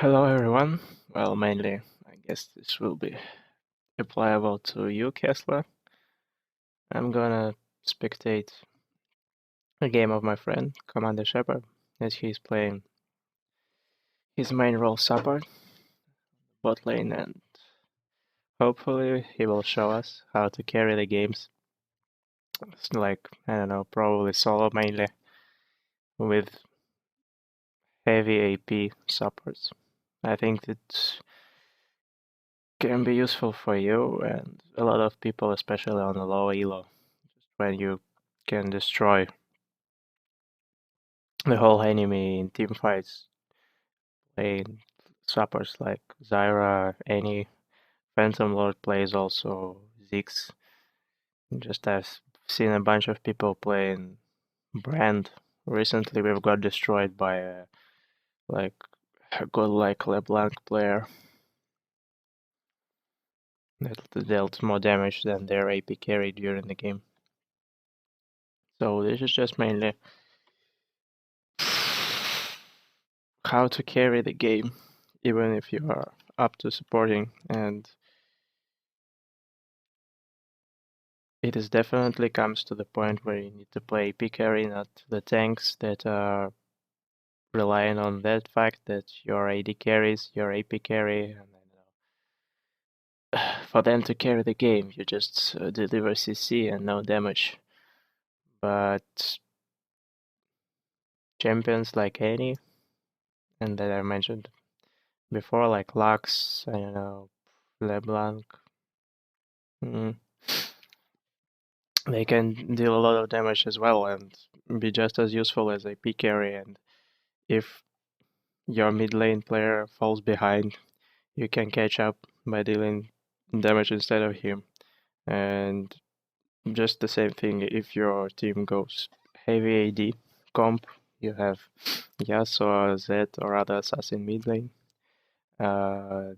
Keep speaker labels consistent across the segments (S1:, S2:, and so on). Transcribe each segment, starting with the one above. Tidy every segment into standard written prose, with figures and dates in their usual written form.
S1: Hello everyone. Well, mainly, I guess this will be applicable to you, Kessler. I'm gonna spectate a game of my friend, Commander Shepard, as he's playing his main role support, bot lane, and hopefully he will show us how to carry the games. It's like, I don't know, probably solo mainly, with heavy AP supports. I think that can be useful for you and a lot of people, especially on the low elo, when you can destroy the whole enemy in team fights, playing suppers like Zyra, any Phantom Lord plays also Ziggs. Just I've seen a bunch of people playing Brand. Recently we've got destroyed by like a good like LeBlanc player that dealt more damage than their AP carry during the game. So this is just mainly how to carry the game, even if you are up to supporting, and it is definitely comes to the point where you need to play AP carry, not the tanks that are relying on that fact that your AD carries your AP carry, and for them to carry the game, you just deliver CC and no damage. But champions like any, and that I mentioned before, like Lux, I don't know, LeBlanc, mm, they can deal a lot of damage as well and be just as useful as AP carry. And if your mid lane player falls behind, you can catch up by dealing damage instead of him. And just the same thing if your team goes heavy AD comp, you have Yasuo, Zed, or other assassin mid lane. Uh,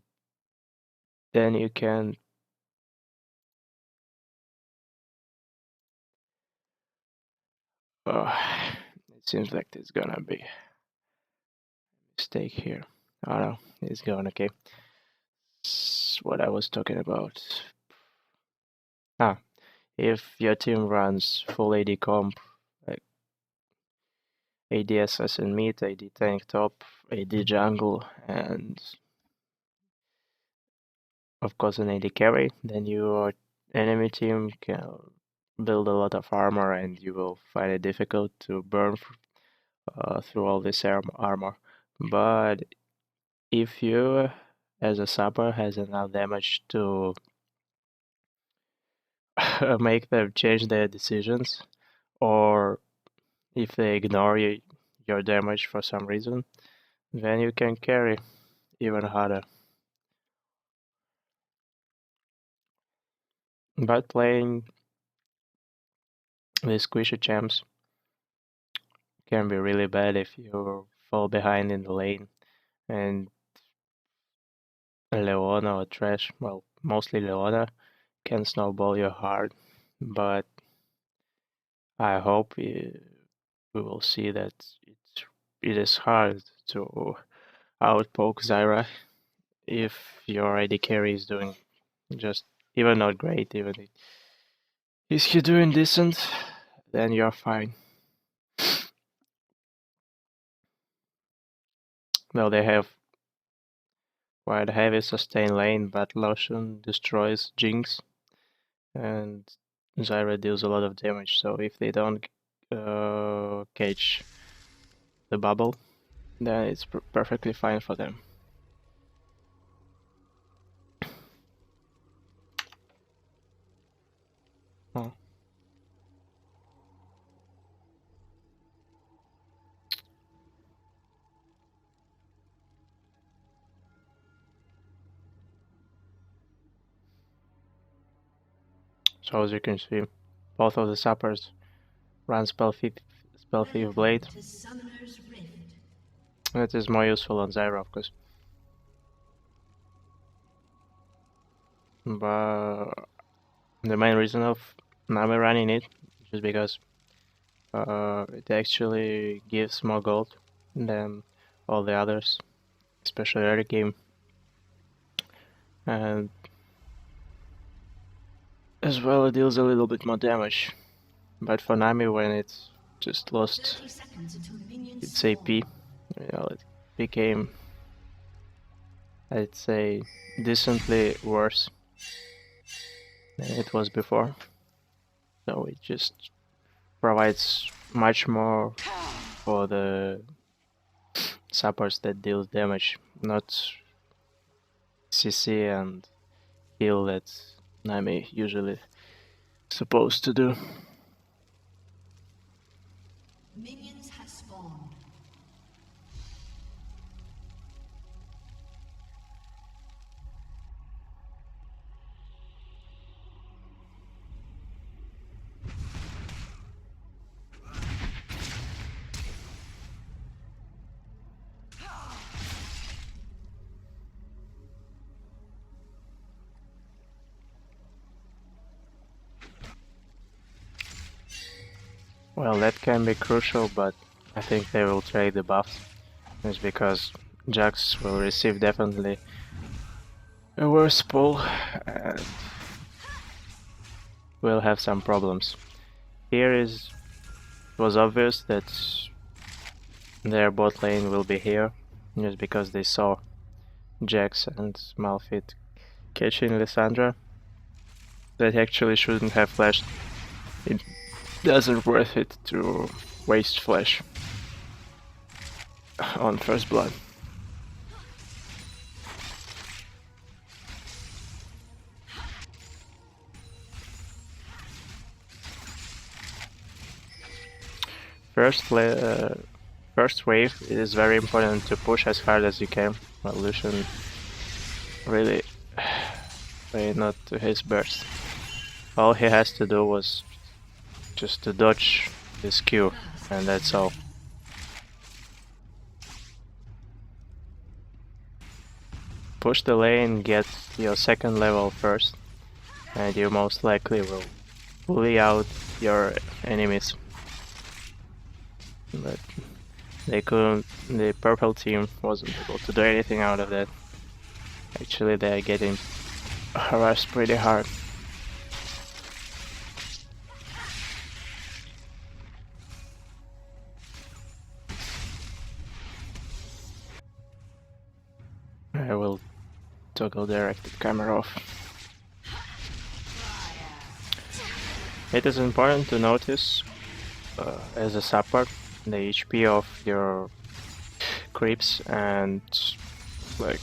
S1: then you can uh, it seems like there's gonna be a mistake here. Oh no, it's going okay. What I was talking about. Ah, if your team runs full AD comp, like AD assassin mid, AD tank top, AD jungle, and of course an AD carry, then your enemy team can build a lot of armor and you will find it difficult to burn through all this armor. But if you, as a supper, has enough damage to make them change their decisions, or if they ignore your damage for some reason, then you can carry even harder. But playing with squishy champs can be really bad if you fall behind in the lane, and Leona or Trash, well, mostly Leona, can snowball you hard. But I hope we will see that it is hard to outpoke Zyra if your AD carry is doing just even not great, even if he doing decent, then you're fine. Well, they have quite a heavy sustain lane, but Lotion destroys Jinx, and Zyra deals a lot of damage. So if they don't catch the bubble, then it's perfectly fine for them. Oh. So as you can see, both of the suppers run Spell Thief Blade. It is more useful on Zyra, of course. But the main reason of Nami running it is because it actually gives more gold than all the others. especially early game. And as well, it deals a little bit more damage. But for Nami, when it just lost its AP, it became, I'd say, decently worse than it was before. So it just provides much more for the supports that deals damage, not CC and heal that Nami usually supposed to do.
S2: Minions have spawned.
S1: Well, that can be crucial, but I think they will trade the buffs. It's because Jax will receive definitely a worse pull and will have some problems. Here it was obvious that their bot lane will be here, just because they saw Jax and Malphite catching Lissandra. That actually shouldn't have flashed. It doesn't worth it to waste flash on first blood. First wave, it is very important to push as hard as you can. Well, Lucian really played not to his burst. All he has to do was just to dodge his Q, and that's all. Push the lane, get your second level first, and you most likely will bully out your enemies. But they couldn't, the purple team wasn't able to do anything out of that. Actually, they are getting harassed pretty hard. I will toggle directed camera off. It is important to notice as a support the HP of your creeps and like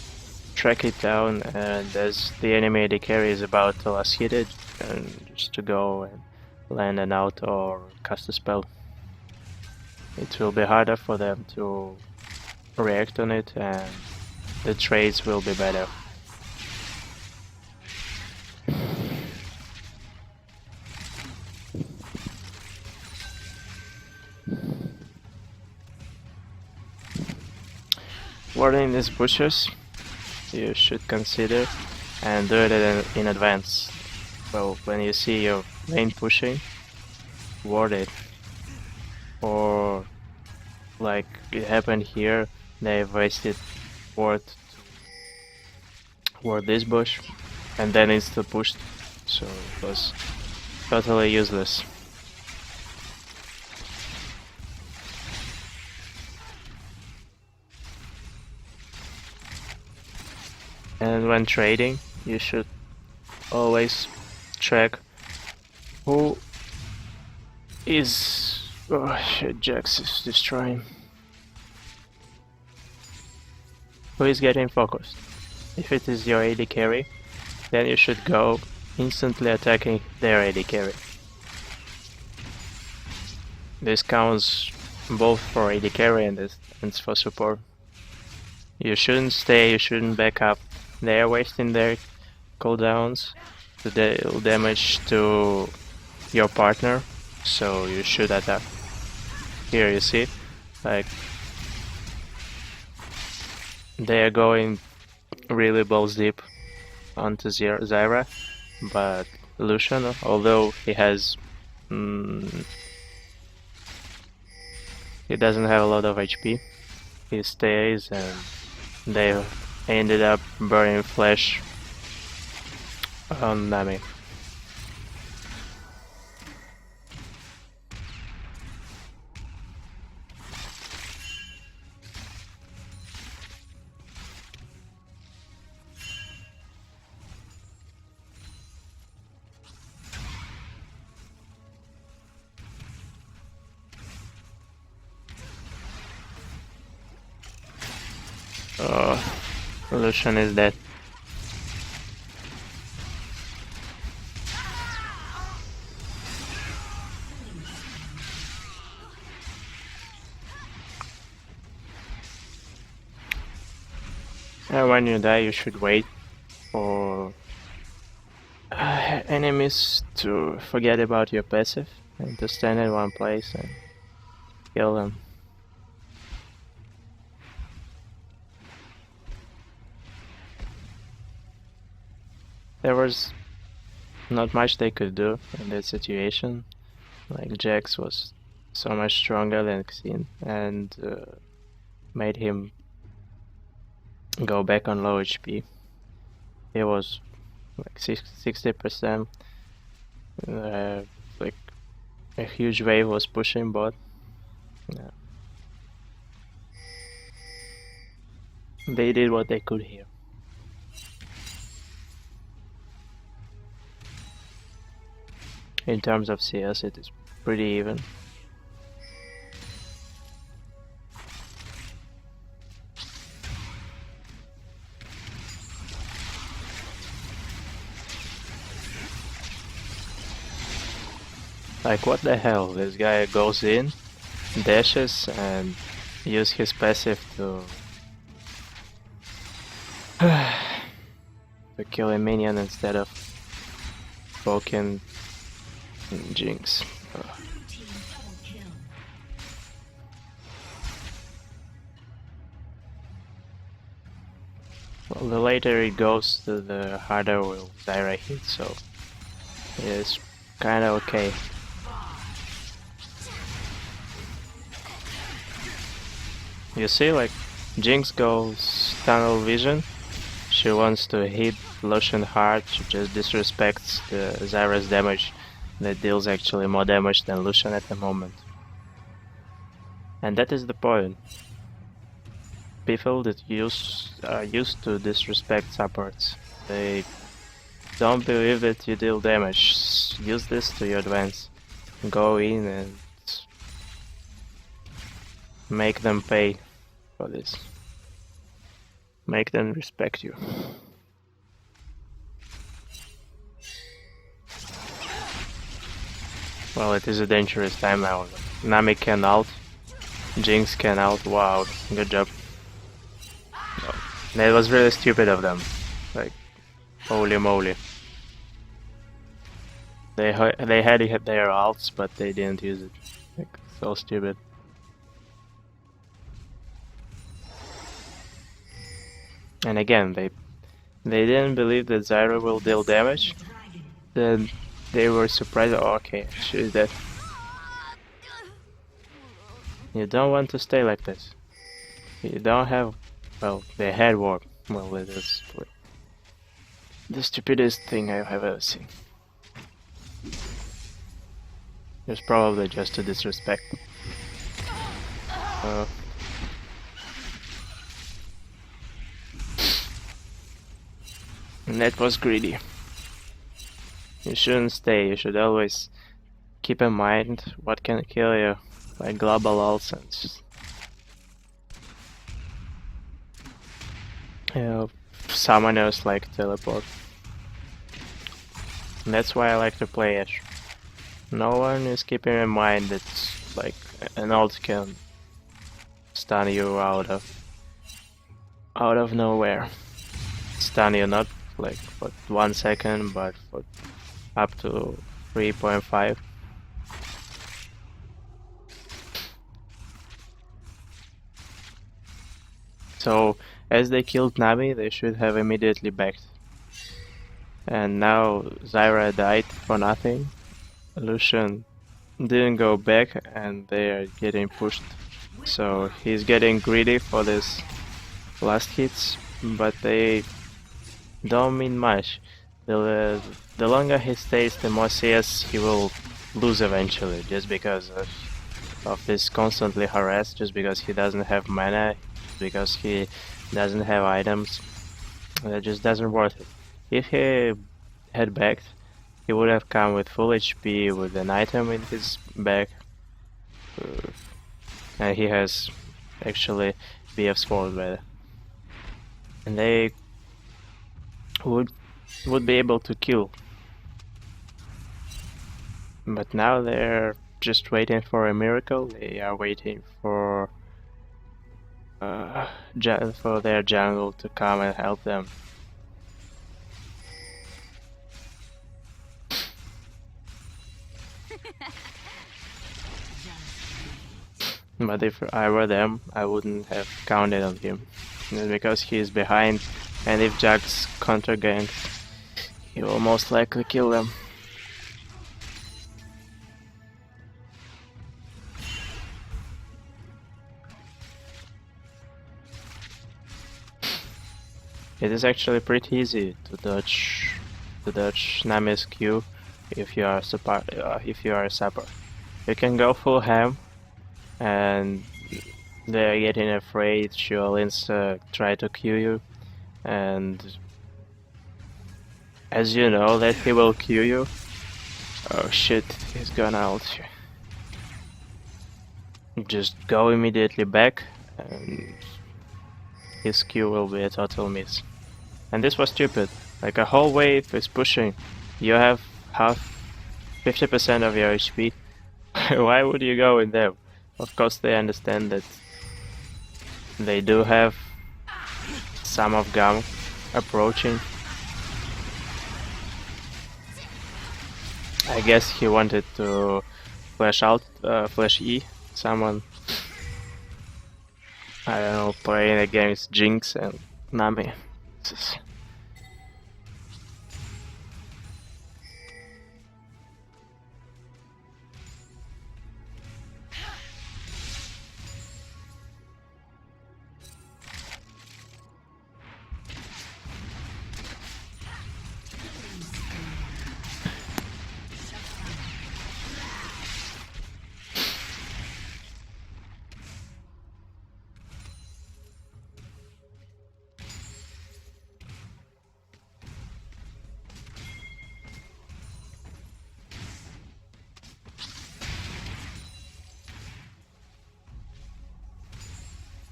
S1: track it down, and as the enemy AD carry is about to last hit it, and just to go and land an out or cast a spell. It will be harder for them to react on it, and the trades will be better. Warding these bushes, you should consider and do it in advance. So when you see your lane pushing, ward it. Or like it happened here, they wasted ward this bush and then insta pushed, so it was totally useless. And when trading, you should always track who is... oh shit, Jax is destroying. Who is getting focused? If it is your AD carry, then you should go instantly attacking their AD carry. This counts both for AD carry and for support. You shouldn't stay, you shouldn't back up. They are wasting their cooldowns to deal damage to your partner, so you should attack. Here you see, like, they are going really balls deep onto Zyra, but Lucian, although he has he doesn't have a lot of HP, he stays and they ended up burning flesh on Nami. Lucian is dead. And when you die, you should wait for enemies to forget about your passive and to stand in one place and kill them. There was not much they could do in that situation. Like Jax was so much stronger than Xin and made him go back on low HP. He was like 60%. Like a huge wave was pushing bot. Yeah. They did what they could here. In terms of CS, it is pretty even. Like, what the hell? This guy goes in, dashes, and uses his passive to kill a minion instead of poking Jinx. Well, the later it goes, the harder will Zyra hit, so it's kinda okay. You see, like, Jinx goes tunnel vision. She wants to hit Lucian hard, she just disrespects the Zyra's damage that deals actually more damage than Lucian at the moment. And that is the point. People that are used to disrespect supports. They don't believe that you deal damage. Use this to your advance. Go in and make them pay for this. Make them respect you. Well, it is a dangerous time now. Nami can ult, Jinx can ult. Wow, good job. No, that was really stupid of them. Like, holy moly. They had their ults, but they didn't use it. Like, so stupid. And again, they didn't believe that Zyra will deal damage. Then they were surprised. Oh, okay, she's dead. You don't want to stay like this. You don't have. Well, they had warp. Well, it is the stupidest thing I've ever seen. It's probably just a disrespect. And that was greedy. You shouldn't stay, you should always keep in mind what can kill you, like global ults and summoners like teleport. And that's why I like to play Ashe. No one is keeping in mind that like an ult can stun you out of nowhere. Stun you not like for 1 second, but for up to 3.5. So as they killed Nami, they should have immediately backed. And now Zyra died for nothing. Lucian didn't go back and they are getting pushed. So he's getting greedy for this last hits, but they don't mean much. The longer he stays, the more CS he will lose eventually, just because of this constantly harass, just because he doesn't have mana, because he doesn't have items. That just doesn't worth it. If he had backed, he would have come with full HP with an item in his back, and he has actually BF scored better. And they would be able to kill. But now they're just waiting for a miracle. They are waiting for their jungle to come and help them. But if I were them, I wouldn't have counted on him. Because he is behind, and if Jax counter ganks, he will most likely kill them. It is actually pretty easy to dodge Nami's Q if you are a support. You can go full ham, and they're getting afraid. She will try to Q you, and as you know that he will Q you. Oh shit, he's gonna ult you. Just go immediately back, and his Q will be a total miss. And this was stupid. Like, a whole wave is pushing. You have 50% of your HP. Why would you go in there? Of course they understand that they do have some of Gum approaching. I guess he wanted to flash E someone. I don't know, playing against Jinx and Nami.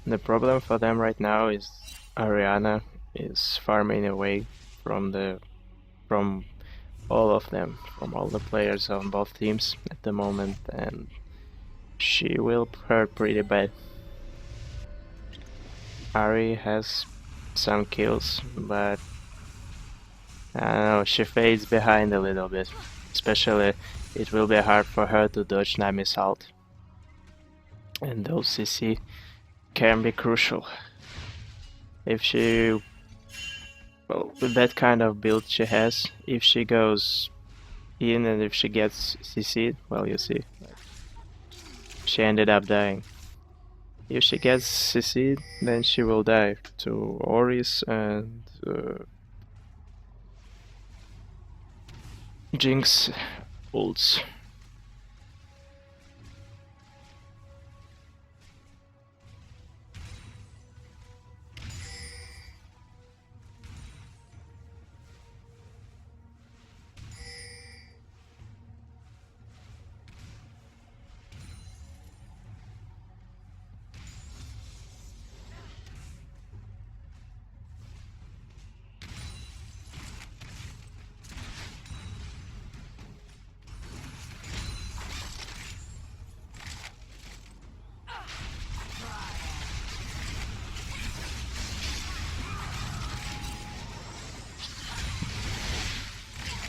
S1: The problem for them right now is Ariana is farming away from all of them, from all the players on both teams at the moment, and she will hurt pretty bad. Ari has some kills, but I don't know, she fades behind a little bit. Especially, it will be hard for her to dodge Nami's ult. And those CC can be crucial. If she, well, with that kind of build she has, if she goes in and if she gets CC'd, well, you see, she ended up dying. If she gets CC'd, then she will die to Oris and Jinx ults.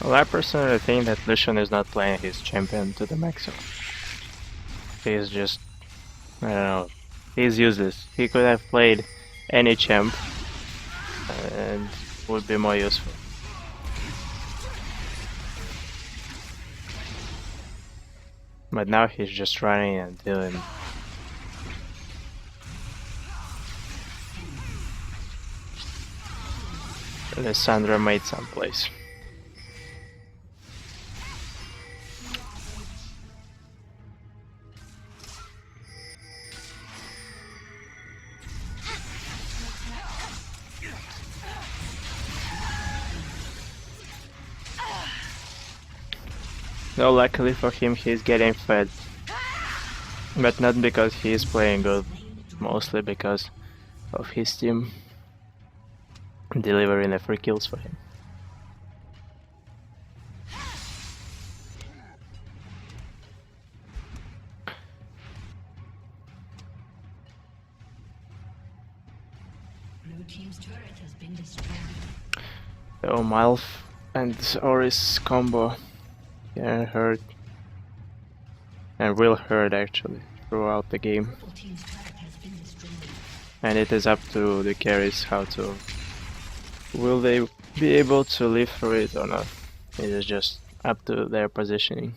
S1: Well, I personally think that Lucian is not playing his champion to the maximum. He's just, I don't know, he's useless. He could have played any champ and would be more useful. But now he's just running and dealing. Lissandra made some plays. No, luckily for him, he's getting fed. But not because he is playing good, mostly because of his team delivering the free kills for him.
S2: Blue team's turret has been destroyed.
S1: So Malf and Oris combo can hurt, and will hurt actually throughout the game.
S2: Purple team's turret has been destroyed.
S1: And it is up to the carries how to... Will they be able to live through it or not? It is just up to their positioning.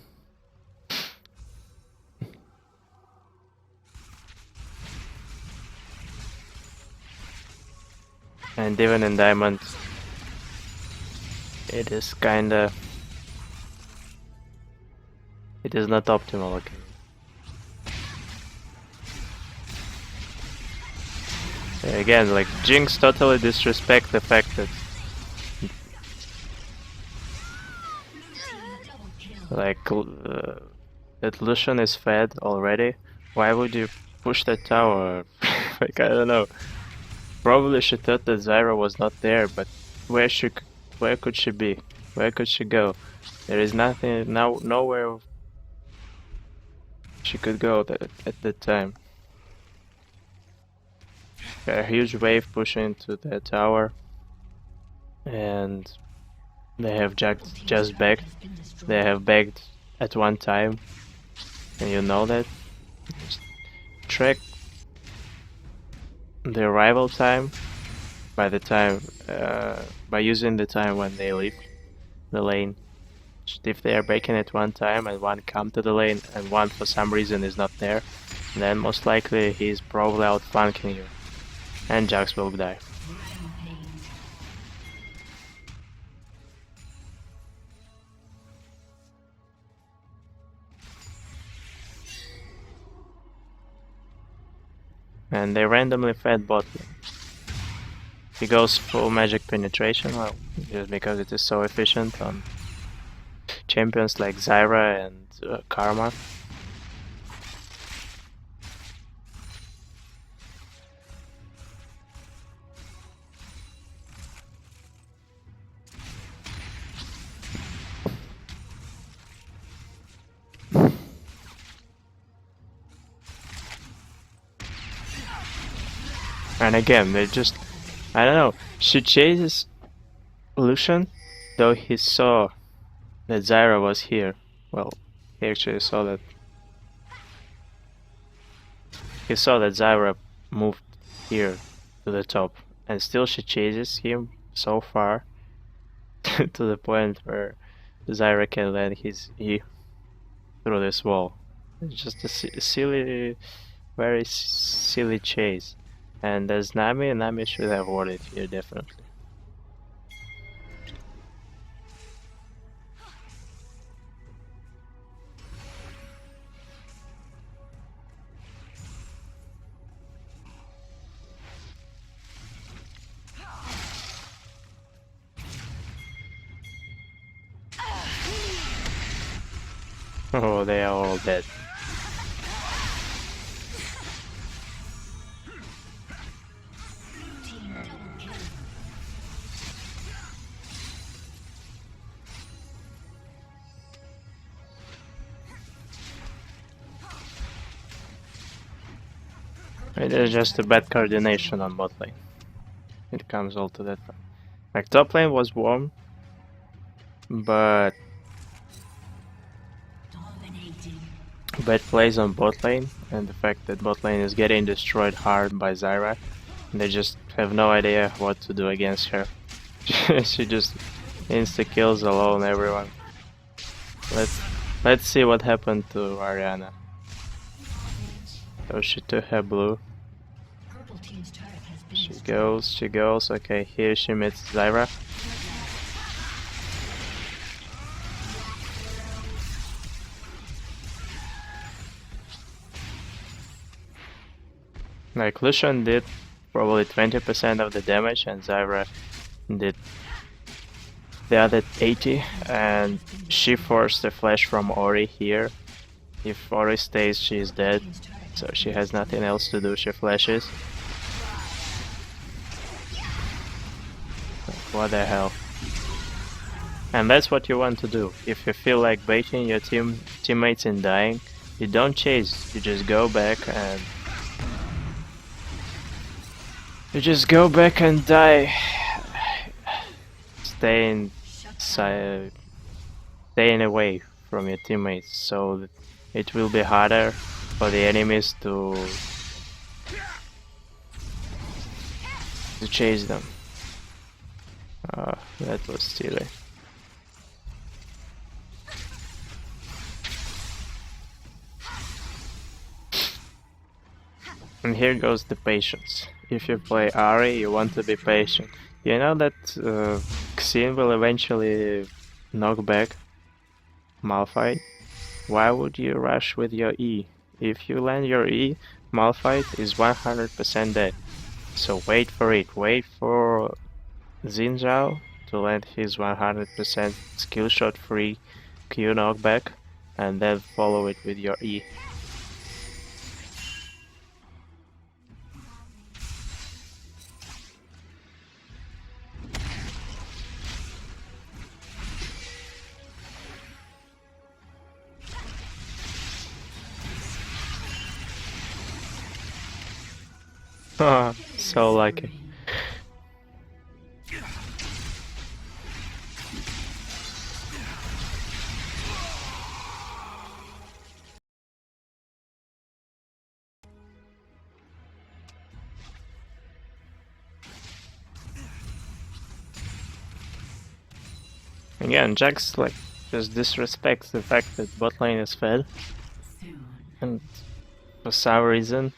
S1: And even in Diamond, it is kinda... It is not optimal, okay. Again, like, Jinx totally disrespect the fact that... Like, that Lucian is fed already. Why would you push that tower? Like, I don't know. Probably she thought that Zyra was not there, but where could she be? Where could she go? There is nothing, nowhere she could go at that time. A huge wave pushing to the tower, and they have just begged. They have begged at one time, and you know that. Just track the arrival time by the time by using the time when they leave the lane. If they are breaking it one time and one come to the lane and one for some reason is not there, then most likely he's probably outflanking you, and Jax will die. And they randomly fed bot lane. He goes full magic penetration, well, just because it is so efficient on champions like Zyra and Karma. And again, they just, I don't know, she chases Lucian, though he saw that Zyra was here. Well, he actually saw that. He saw that Zyra moved here to the top, and still she chases him so far to the point where Zyra can land his E through this wall. It's just a silly, very silly chase. And as Nami should have won it here, definitely. Oh, they are all dead. It is just a bad coordination on bot lane. It comes all to that. Like, top lane was warm, but bad plays on bot lane, and the fact that bot lane is getting destroyed hard by Zyra, they just have no idea what to do against her. She just insta kills alone everyone. Let's see what happened to Ariana. So she took her blue. She goes, okay, here she meets Zyra. Like Lucian did probably 20% of the damage and Zyra did the other 80, and she forced a flash from Ori here. If Ori stays, she is dead, so she has nothing else to do, she flashes. What the hell? And that's what you want to do. If you feel like baiting your teammates in dying, you don't chase, you just go back and die. Staying staying away from your teammates, so that it will be harder for the enemies to chase them. That was silly. And here goes the patience. If you play Ahri, you want to be patient. You know that Xin will eventually knock back Malphite? Why would you rush with your E? If you land your E, Malphite is 100% dead. So wait for it. Wait for Xin Zhao to land his 100% skill shot free Q knockback, and then follow it with your E. So lucky. Again, Jax like just disrespects the fact that bot lane is fed, and for some reason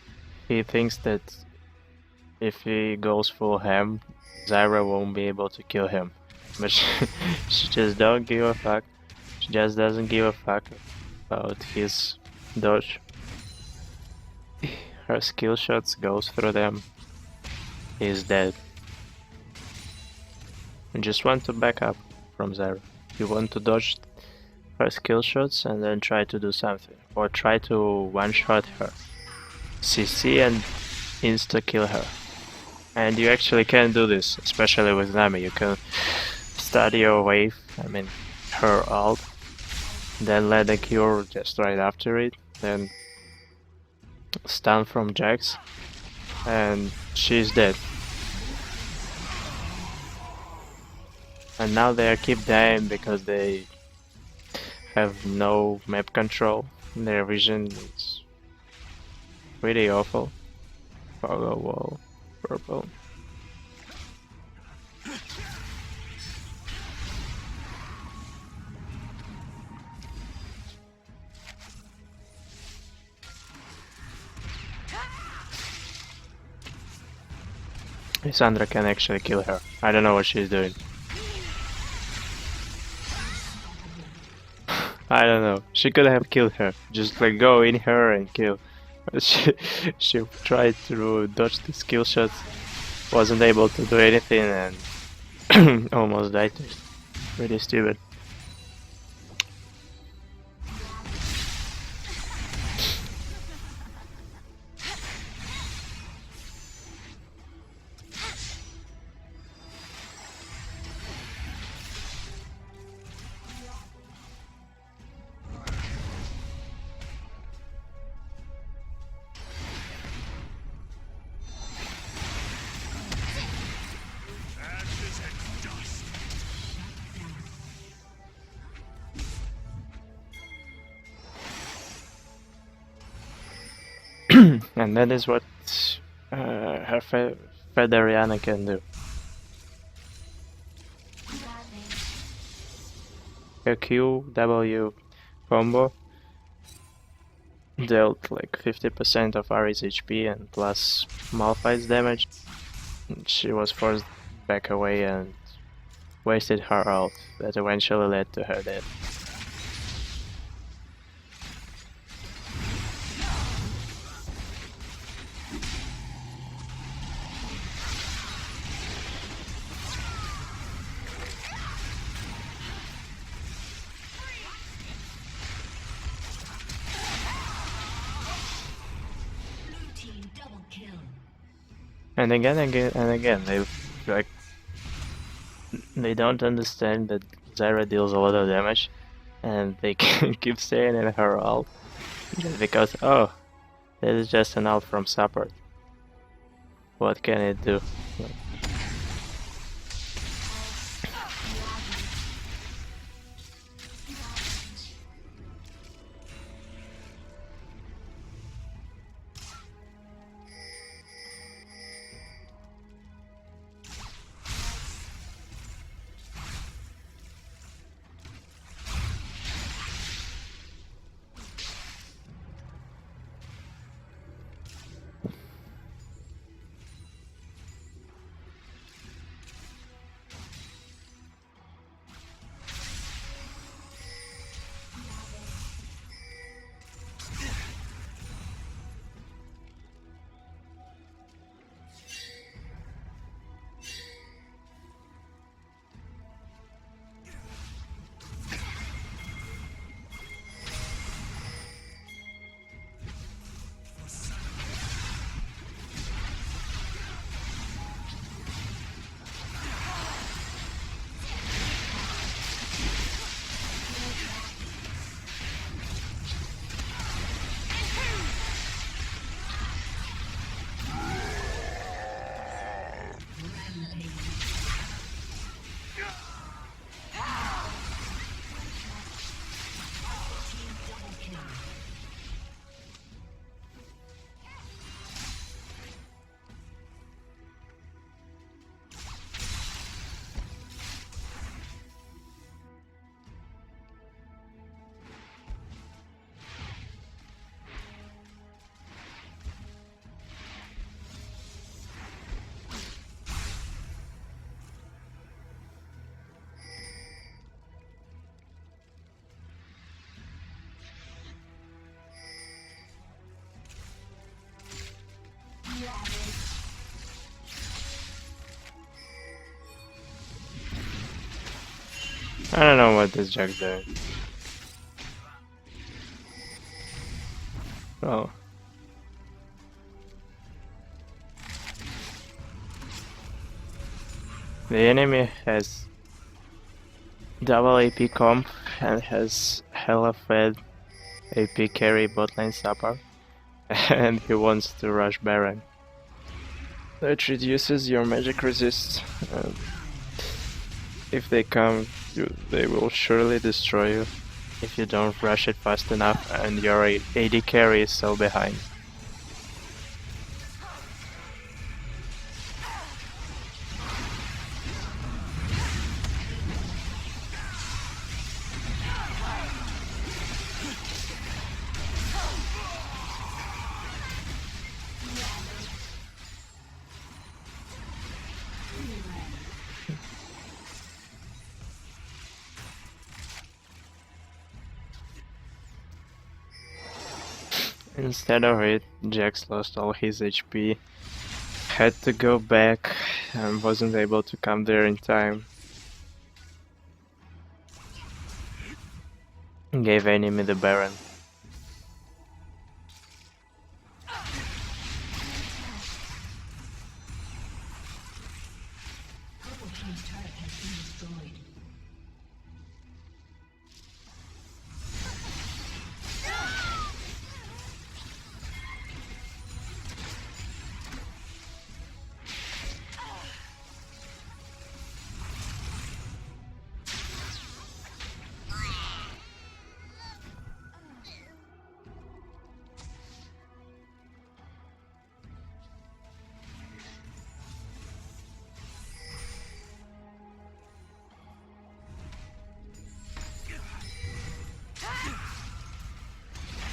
S1: he thinks that if he goes full ham, Zyra won't be able to kill him. But she just don't give a fuck. She just doesn't give a fuck about his dodge. Her skill shots goes through them. He's dead. You just want to back up from Zyra. You want to dodge her skill shots and then try to do something. Or try to one-shot her. CC and insta-kill her. And you actually can do this, especially with Nami. You can start your wave, I mean her ult, then let the cure just right after it, then stun from Jax, and she's dead. And now they keep dying because they have no map control. Their vision is pretty awful. Follow wall, purple. Lissandra can actually kill her. I don't know what she's doing. I don't know. She could have killed her. Just like go in her and kill. She tried to dodge the skill shots, wasn't able to do anything, and almost died. Pretty stupid. And that is what her Federiana can do. Her Q W combo dealt like 50% of Ahri's HP and plus Malphite's damage. She was forced back away and wasted her ult, that eventually led to her death.
S2: kill.
S1: And again, like they don't understand that Zyra deals a lot of damage, and they keep saying in her ult just because this is just an ult from Shepard. What can it do? Like, I don't know what this Jack's doing. Oh. The enemy has double AP comp and has hella fed AP carry botlane Shepard, and he wants to rush Baron. It reduces your magic resist. If they come, they will surely destroy you if you don't rush it fast enough and your AD carry is so behind. Instead of it, Jax lost all his HP, had to go back and wasn't able to come there in time. Gave enemy the Baron.
S2: Purple team's turret has been destroyed.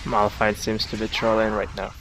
S1: Malphite seems to be trolling right now.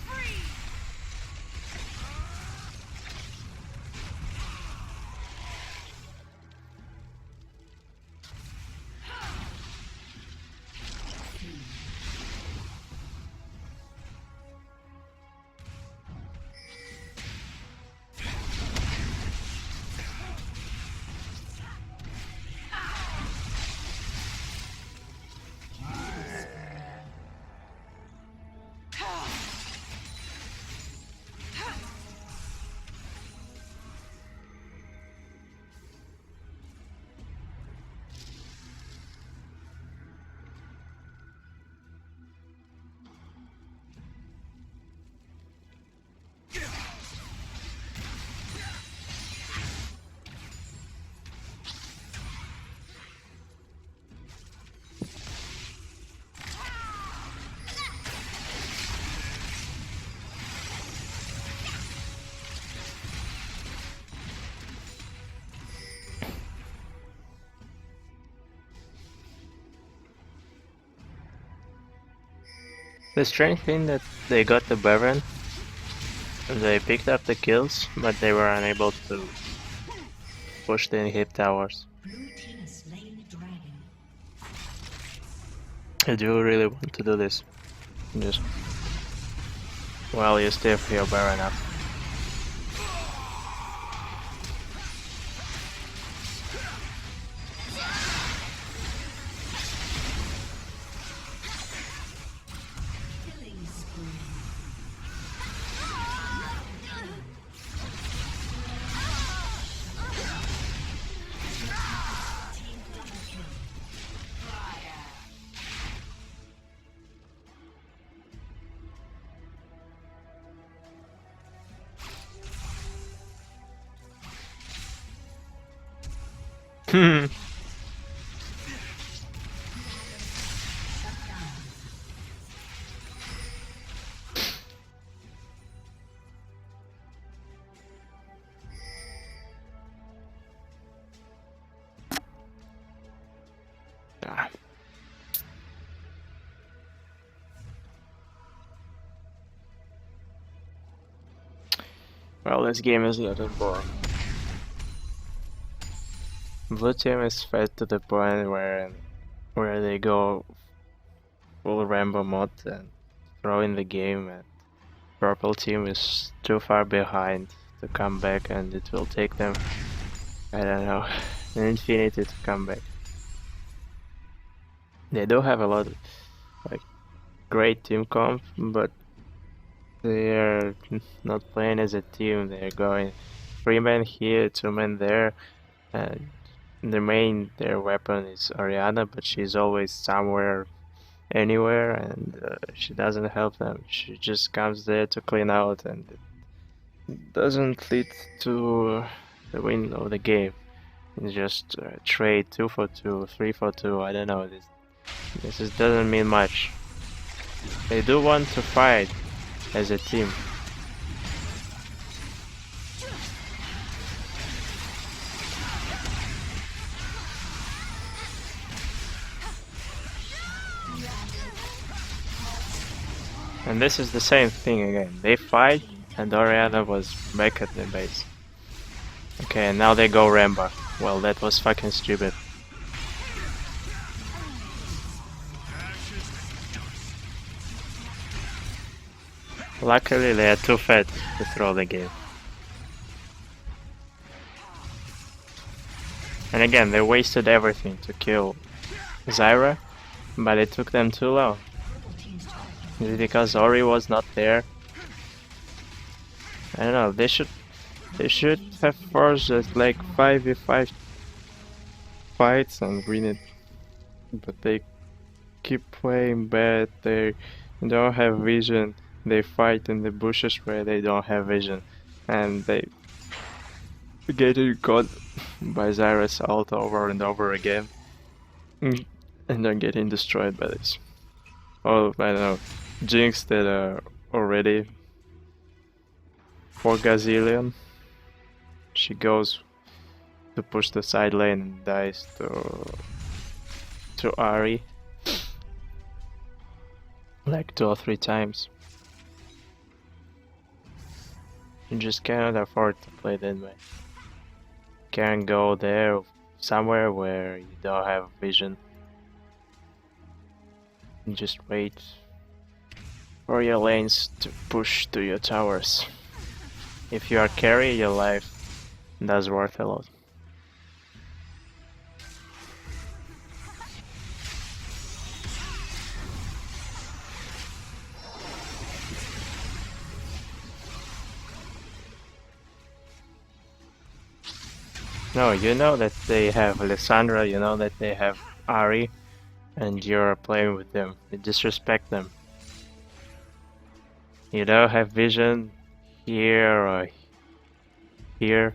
S1: The strange thing that they got the Baron, they picked up the kills, but they were unable to push the inhib towers.
S2: Blue team has slain the dragon.
S1: I do really want to do this. Just, well, you still feel Baron up.
S2: Killing spree. Team double kill.
S1: Ah. Well, this game is a little boring. Blue team is fed to the point where they go full Rambo mode and throw in the game, and purple team is too far behind to come back, and it will take them, I don't know, an infinity to come back. They do have a lot of like great team comp, but they're not playing as a team. They're going 3 men here, 2 men there, and their weapon is Oriana, but she's always somewhere, anywhere, and she doesn't help them. She just comes there to clean out, and it doesn't lead to the win of the game. It's just trade 2 for 2, 3 for 2. I don't know. This doesn't mean much. They do want to fight as a team. And this is the same thing again. They fight, and Oriana was back at the base. Okay, and now they go Rambo. Well, that was fucking stupid. Luckily, they are too fat to throw the game. And again, they wasted everything to kill Zyra, but it took them too long. Is it because Ori was not there? I don't know. They should have forced it like 5v5 fights and win it, but they keep playing bad. They don't have vision. They fight in the bushes where they don't have vision, and they get caught by Zyra's ult over and over again, and they're getting destroyed by this. Oh, I don't know, Jinx that are already 4 gazillion. She goes to push the side lane and dies to Ahri like 2 or 3 times. You just cannot afford to play that way. Can't go there somewhere where you don't have vision. And just wait for your lanes to push to your towers. If you are carry, your life does worth a lot. No, you know that they have Lissandra, you know that they have Ahri, and you're playing with them. You disrespect them. You don't have vision here or here.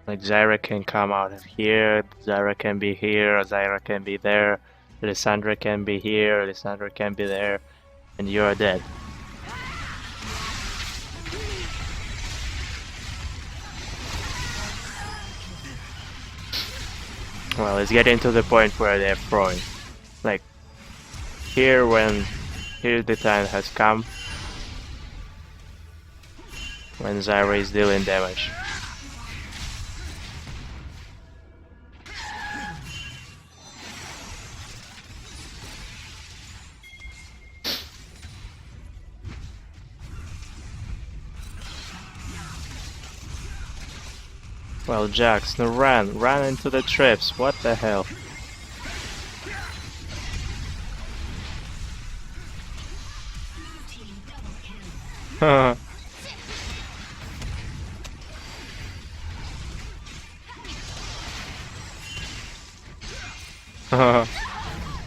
S1: Like Zyra can come out of here, Zyra can be here, Zyra can be there, Lissandra can be here, Lissandra can be there, and you are dead. Well, it's getting to the point where they're throwing. Like, here when Here the time has come when Zyra is dealing damage. Well, Jax, no, run into the traps, what the hell?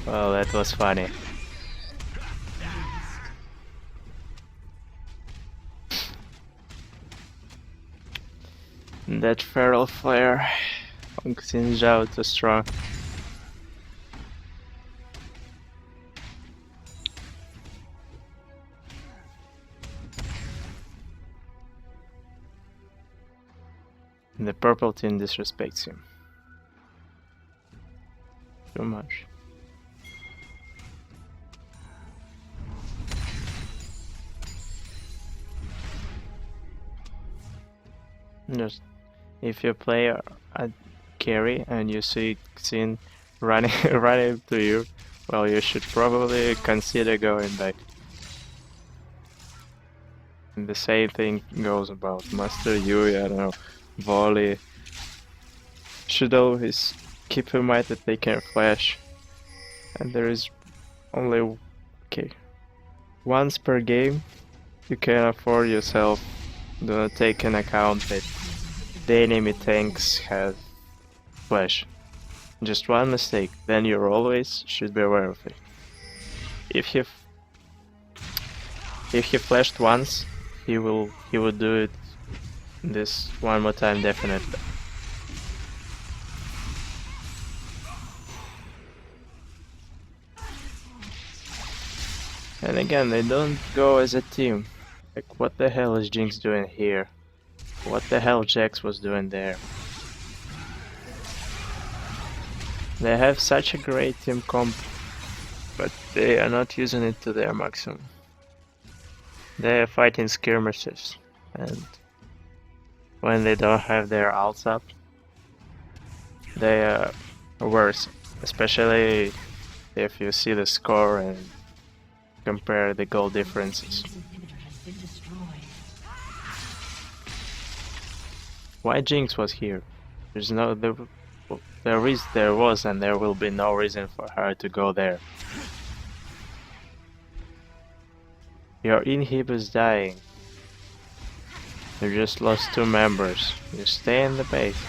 S1: Well, that was funny. That feral flare Xin Zhao too strong. The purple team disrespects him. Too much. Just if you play a carry and you see Xin running running to you, well, you should probably consider going back. And the same thing goes about Master Yui, I don't know, Volley. Should always keep in mind that they can flash, and there is only once per game. You can afford yourself. Do not take in account that the enemy tanks have flash. Just one mistake, then you always should be aware of it. If he flashed once, he would do it this one more time definitely. And again, they don't go as a team. Like, what the hell is Jinx doing here? What the hell Jax was doing there? They have such a great team comp, but they are not using it to their maximum. They are fighting skirmishes, and when they don't have their ults up, they are worse. Especially if you see the score and compare the goal differences. Why Jinx was here? There's no there was and there will be no reason for her to go there. Your inhib is dying. You just lost 2 members. You stay in the base.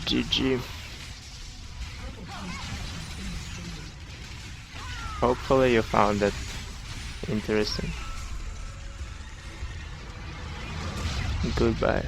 S1: GG. Hopefully you found that interesting. Goodbye.